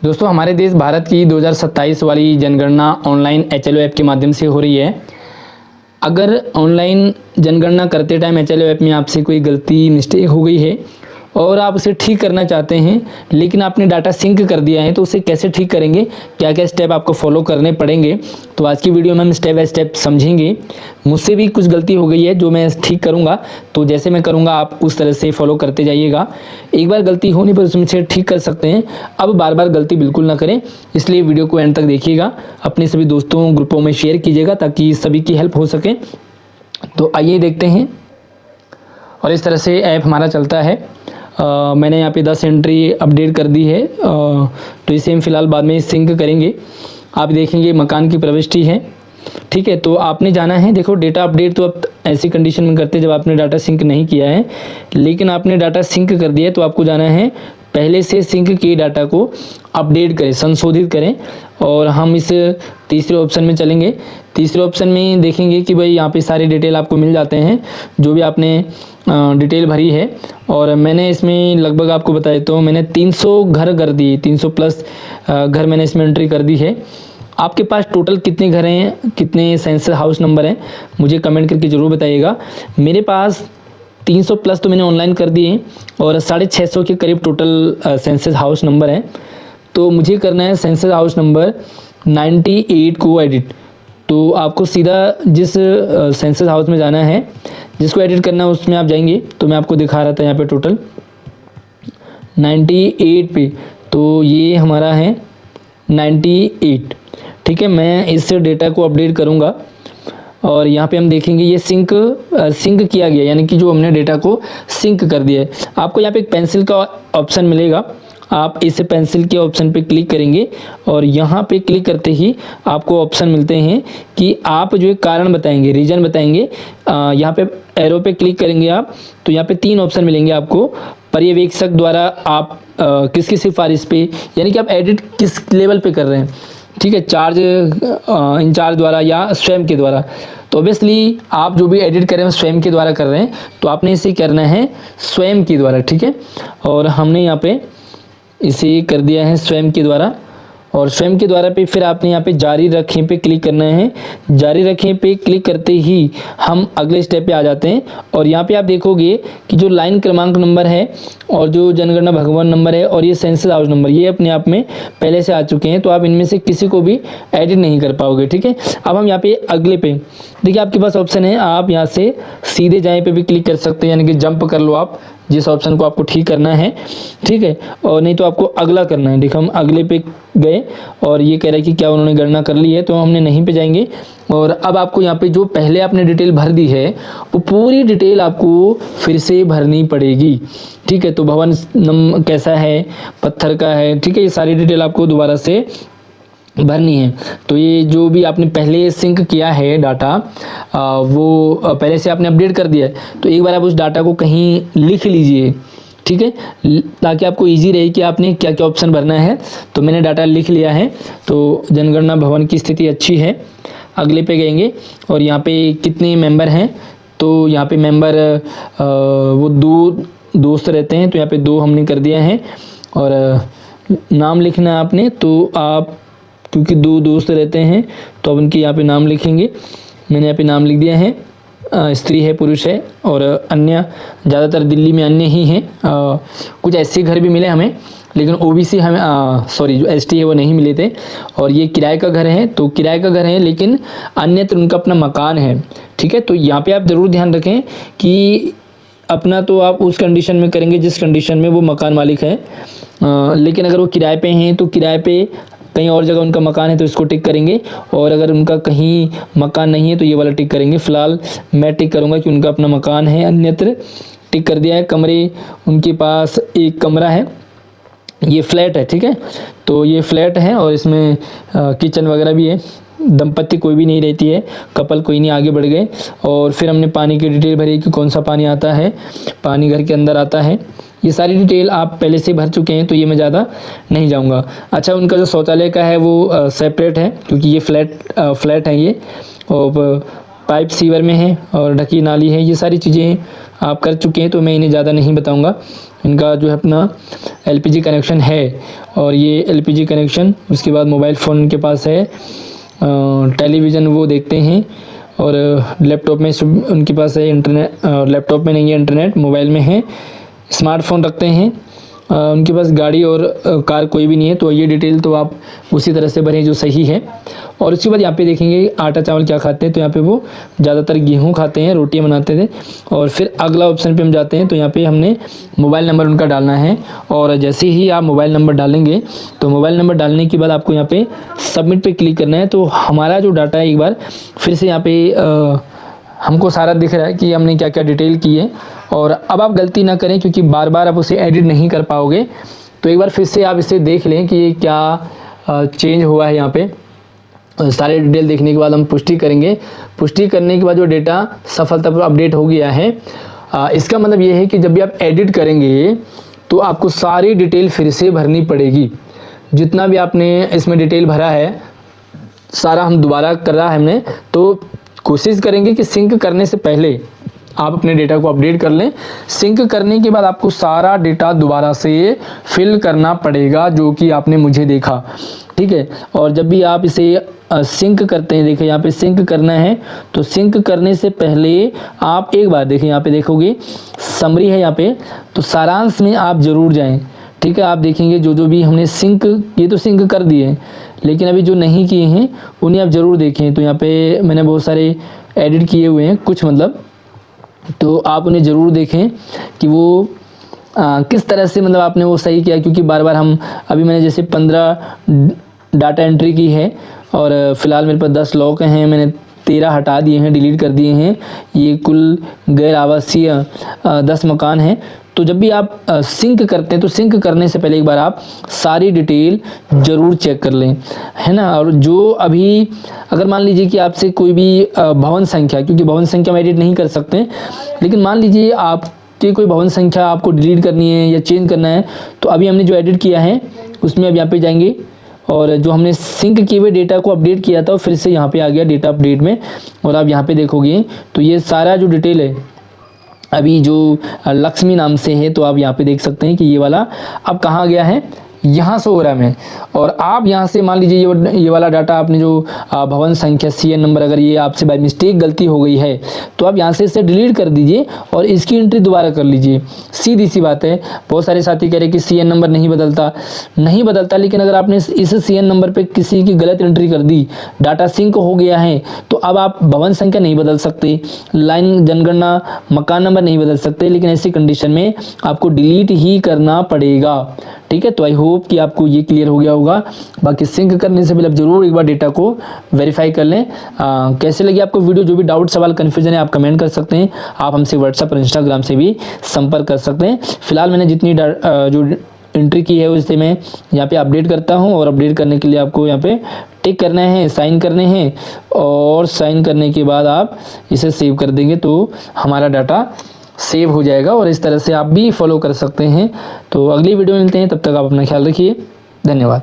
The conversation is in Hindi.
दोस्तों हमारे देश भारत की 2027 वाली जनगणना ऑनलाइन HLO ऐप के माध्यम से हो रही है। अगर ऑनलाइन जनगणना करते टाइम HLO ऐप में आपसे कोई गलती मिस्टेक हो गई है और आप उसे ठीक करना चाहते हैं लेकिन आपने डाटा सिंक कर दिया है, तो उसे कैसे ठीक करेंगे, क्या क्या स्टेप आपको फॉलो करने पड़ेंगे, तो आज की वीडियो में हम स्टेप बाय स्टेप समझेंगे। मुझसे भी कुछ गलती हो गई है जो मैं ठीक करूंगा, तो जैसे मैं करूंगा आप उस तरह से फॉलो करते जाइएगा। एक बार गलती होने पर उसमें से ठीक कर सकते हैं, अब बार बार गलती बिल्कुल ना करें, इसलिए वीडियो को एंड तक देखिएगा। अपने सभी दोस्तों ग्रुपों में शेयर कीजिएगा ताकि सभी की हेल्प हो सके। तो आइए देखते हैं। और इस तरह से ऐप हमारा चलता है। मैंने यहाँ पे 10 एंट्री अपडेट कर दी है, तो इसे हम फिलहाल बाद में सिंक करेंगे। आप देखेंगे मकान की प्रविष्टि है, ठीक है। तो आपने जाना है, देखो डेटा अपडेट तो आप ऐसी कंडीशन में करते जब आपने डाटा सिंक नहीं किया है, लेकिन आपने डाटा सिंक कर दिया है तो आपको जाना है पहले से सिंक किए डाटा को अपडेट करें, संशोधित करें। और हम इस तीसरे ऑप्शन में चलेंगे। तीसरे ऑप्शन में देखेंगे कि भाई यहाँ पे सारी डिटेल आपको मिल जाते हैं जो भी आपने डिटेल भरी है। और मैंने इसमें लगभग आपको बता देता हूँ, मैंने 300 घर कर दिए, 300 प्लस घर मैंने इसमें एंट्री कर दी है। आपके पास टोटल कितने घर हैं, कितने सेंसस हाउस नंबर हैं, मुझे कमेंट करके ज़रूर बताइएगा। मेरे पास 300 प्लस तो मैंने ऑनलाइन कर दिए और 650 के करीब टोटल सेंसस हाउस नंबर हैं। तो मुझे करना है सेंसस हाउस नंबर 98 को एडिट। तो आपको सीधा जिस सेंसस हाउस में जाना है, जिसको एडिट करना है उसमें आप जाएंगे। तो मैं आपको दिखा रहा था यहाँ पे टोटल 98 पे, तो ये हमारा है 98, ठीक है। मैं इस डेटा को अपडेट करूँगा और यहाँ पे हम देखेंगे ये सिंक किया गया, यानी कि जो हमने डेटा को सिंक कर दिया है। आपको यहाँ पे एक पेंसिल का ऑप्शन मिलेगा, आप इस पेंसिल के ऑप्शन पे क्लिक करेंगे और यहाँ पे क्लिक करते ही आपको ऑप्शन मिलते हैं कि आप जो है कारण बताएंगे, रीजन बताएंगे। यहाँ पे एरो पे क्लिक करेंगे आप, तो यहाँ पे 3 ऑप्शन मिलेंगे आपको। पर्यवेक्षक द्वारा आप किसकी सिफारिश पे, यानी कि आप एडिट किस लेवल पे कर रहे हैं, ठीक है, चार्ज इंचार्ज द्वारा या स्वयं के द्वारा। तो ऑब्वियसली आप जो भी एडिट करें स्वयं के द्वारा कर रहे हैं, तो आपने इसे करना है स्वयं के द्वारा, ठीक है। और हमने यहाँ पे इसे कर दिया है स्वयं के द्वारा। और स्वयं के द्वारा पे फिर आपने यहाँ पे जारी रखें पे क्लिक करना है। जारी रखें पे क्लिक करते ही हम अगले स्टेप पे आ जाते हैं। और यहाँ पे आप देखोगे कि जो लाइन क्रमांक नंबर है और जो जनगणना भवन नंबर है और ये सेंसस हाउस नंबर, ये अपने आप में पहले से आ चुके हैं, तो आप इनमें से किसी को भी एडिट नहीं कर पाओगे, ठीक है। अब हम यहाँ पे अगले पे देखिए, आपके पास ऑप्शन है, आप यहाँ से सीधे जाए पे भी क्लिक कर सकते हैं, यानी कि जंप कर लो आप जिस ऑप्शन को आपको ठीक करना है, ठीक है। और नहीं तो आपको अगला करना है। देखो हम अगले पे गए और ये कह रहा है कि क्या उन्होंने गणना कर ली है, तो हमने नहीं पे जाएंगे। और अब आपको यहाँ पे जो पहले आपने डिटेल भर दी है वो पूरी डिटेल आपको फिर से भरनी पड़ेगी, ठीक है। तो भवन कैसा है, पत्थर का है, ठीक है, ये सारी डिटेल आपको दोबारा से भरनी है। तो ये जो भी आपने पहले सिंक किया है डाटा, वो पहले से आपने अपडेट कर दिया है, तो एक बार आप उस डाटा को कहीं लिख लीजिए, ठीक है, ताकि आपको इजी रहे कि आपने क्या क्या ऑप्शन भरना है। तो मैंने डाटा लिख लिया है। तो जनगणना भवन की स्थिति अच्छी है। अगले पे गएंगे और यहाँ पे कितने मेंबर हैं, तो यहाँ पे मेंबर वो 2 दोस्त रहते हैं, तो यहाँ पे 2 हमने कर दिया है। और नाम लिखना है आपने, तो आप क्योंकि 2 दोस्त रहते हैं तो अब उनके यहाँ पे नाम लिखेंगे। मैंने यहाँ पे नाम लिख दिया है, स्त्री है, पुरुष है। और अन्य ज़्यादातर दिल्ली में अन्य ही हैं। कुछ ऐसे घर भी मिले हमें, लेकिन OBC हमें सॉरी जो ST है वो नहीं मिले थे। और ये किराए का घर है, तो किराए का घर है लेकिन अन्यत्र उनका अपना मकान है, ठीक है। तो यहाँ पे आप ज़रूर ध्यान रखें कि अपना तो आप उस कंडीशन में करेंगे जिस कंडीशन में वो मकान मालिक है, लेकिन अगर वो किराए पे हैं तो किराए पे कहीं और जगह उनका मकान है तो इसको टिक करेंगे। और अगर उनका कहीं मकान नहीं है तो ये वाला टिक करेंगे। फिलहाल मैं टिक करूंगा कि उनका अपना मकान है, अन्यत्र टिक कर दिया है। कमरे, उनके पास एक कमरा है, ये फ्लैट है, ठीक है। तो ये फ्लैट है और इसमें किचन वगैरह भी है। दंपत्ति कोई भी नहीं रहती है, कपल कोई नहीं, आगे बढ़ गए। और फिर हमने पानी की डिटेल भरी कि कौन सा पानी आता है, पानी घर के अंदर आता है। ये सारी डिटेल आप पहले से भर चुके हैं, तो ये मैं ज़्यादा नहीं जाऊंगा। अच्छा, उनका जो शौचालय का है वो सेपरेट है क्योंकि ये फ्लैट है ये, और पाइप सीवर में है और ढकी नाली है। ये सारी चीज़ें आप कर चुके हैं, तो मैं इन्हें ज़्यादा नहीं बताऊंगा। इनका जो है अपना LPG कनेक्शन है और ये LPG कनेक्शन, उसके बाद मोबाइल फ़ोन उनके पास है, टेलीविज़न वो देखते हैं, और लैपटॉप में उनके पास है इंटरनेट, लैपटॉप में नहीं है इंटरनेट, मोबाइल में है, स्मार्टफोन रखते हैं, उनके पास गाड़ी और कार कोई भी नहीं है। तो ये डिटेल तो आप उसी तरह से भरें जो सही है। और उसके बाद यहाँ पे देखेंगे आटा चावल क्या खाते हैं, तो यहाँ पे वो ज़्यादातर गेहूँ खाते हैं, रोटियाँ बनाते थे। और फिर अगला ऑप्शन पे हम जाते हैं, तो यहाँ पे हमने मोबाइल नंबर उनका डालना है। और जैसे ही आप मोबाइल नंबर डालेंगे, तो मोबाइल नंबर डालने के बाद आपको यहाँ पे सबमिट पे क्लिक करना है। तो हमारा जो डाटा है एक बार फिर से यहाँ पे हमको सारा दिख रहा है कि हमने क्या क्या डिटेल की है। और अब आप गलती ना करें, क्योंकि बार बार आप उसे एडिट नहीं कर पाओगे। तो एक बार फिर से आप इसे देख लें कि ये क्या चेंज हुआ है। यहाँ पे सारे डिटेल देखने के बाद हम पुष्टि करेंगे। पुष्टि करने के बाद जो डेटा सफलतापूर्वक अपडेट हो गया है, इसका मतलब ये है कि जब भी आप एडिट करेंगे तो आपको सारी डिटेल फिर से भरनी पड़ेगी। जितना भी आपने इसमें डिटेल भरा है सारा हम दोबारा कर रहा है हमने। तो कोशिश करेंगे कि सिंक करने से पहले आप अपने डेटा को अपडेट कर लें। सिंक करने के बाद आपको सारा डेटा दोबारा से फिल करना पड़ेगा, जो कि आपने मुझे देखा, ठीक है। और जब भी आप इसे सिंक करते हैं, देखिए यहाँ पे सिंक करना है, तो सिंक करने से पहले आप एक बार देखिए यहाँ पे देखोगे समरी है यहाँ पे, तो सारांश में आप ज़रूर जाएं, ठीक है। आप देखेंगे जो भी हमने सिंक, ये तो सिंक कर दिए, लेकिन अभी जो नहीं किए हैं उन्हें आप ज़रूर देखें। तो यहाँ पे मैंने बहुत सारे एडिट किए हुए हैं कुछ, मतलब, तो आप उन्हें ज़रूर देखें कि वो किस तरह से मतलब आपने वो सही किया। क्योंकि बार बार हम, अभी मैंने जैसे 15 डाटा एंट्री की है और फ़िलहाल मेरे पास 10 लॉक हैं, मैंने 13 हटा दिए हैं, डिलीट कर दिए हैं। ये कुल गैर आवासीय 10 मकान हैं। तो जब भी आप सिंक करते हैं, तो सिंक करने से पहले एक बार आप सारी डिटेल ज़रूर चेक कर लें, है ना। और जो अभी अगर मान लीजिए कि आपसे कोई भी भवन संख्या, क्योंकि भवन संख्या में एडिट नहीं कर सकते, लेकिन मान लीजिए आपकी कोई भवन संख्या आपको डिलीट करनी है या चेंज करना है, तो अभी हमने जो एडिट किया है उसमें अब यहाँ पे जाएंगे और जो हमने सिंक किए हुए डेटा को अपडेट किया था फिर से यहाँ पे आ गया डेटा अपडेट में। और आप यहाँ पे देखोगे तो ये सारा जो डिटेल है अभी जो लक्ष्मी नाम से है, तो आप यहाँ पे देख सकते हैं कि ये वाला अब कहाँ गया है, यहाँ से हो रहा है। और आप यहाँ से मान लीजिए ये वाला डाटा आपने जो भवन संख्या CN नंबर, अगर ये आपसे बाय मिस्टेक गलती हो गई है तो आप यहाँ से इसे डिलीट कर दीजिए और इसकी एंट्री दोबारा कर लीजिए। सीधी सी बात है। बहुत सारे साथी कह रहे हैं कि CN नंबर नहीं बदलता, लेकिन अगर आपने इस CN नंबर पे किसी की गलत एंट्री कर दी, डाटा सिंक हो गया है, तो अब आप भवन संख्या नहीं बदल सकते, लाइन जनगणना मकान नंबर नहीं बदल सकते, लेकिन ऐसी कंडीशन में आपको डिलीट ही करना पड़ेगा, ठीक है। तो आई होप कि आपको ये क्लियर हो गया होगा। बाकी सिंक करने से पहले आप जरूर एक बार डेटा को वेरीफाई कर लें। कैसे लगी आपको वीडियो, जो भी डाउट सवाल कन्फ्यूजन है आप कमेंट कर सकते हैं। आप हमसे व्हाट्सएप और इंस्टाग्राम से भी संपर्क कर सकते हैं। फिलहाल मैंने जितनी जो एंट्री की है उसे मैं यहाँ पे अपडेट करता हूँ, और अपडेट करने के लिए आपको यहाँ पे टिक करना है, साइन करने हैं, और साइन करने के बाद आप इसे सेव कर देंगे तो हमारा डाटा सेव हो जाएगा। और इस तरह से आप भी फॉलो कर सकते हैं। तो अगली वीडियो में मिलते हैं, तब तक आप अपना ख्याल रखिए। धन्यवाद।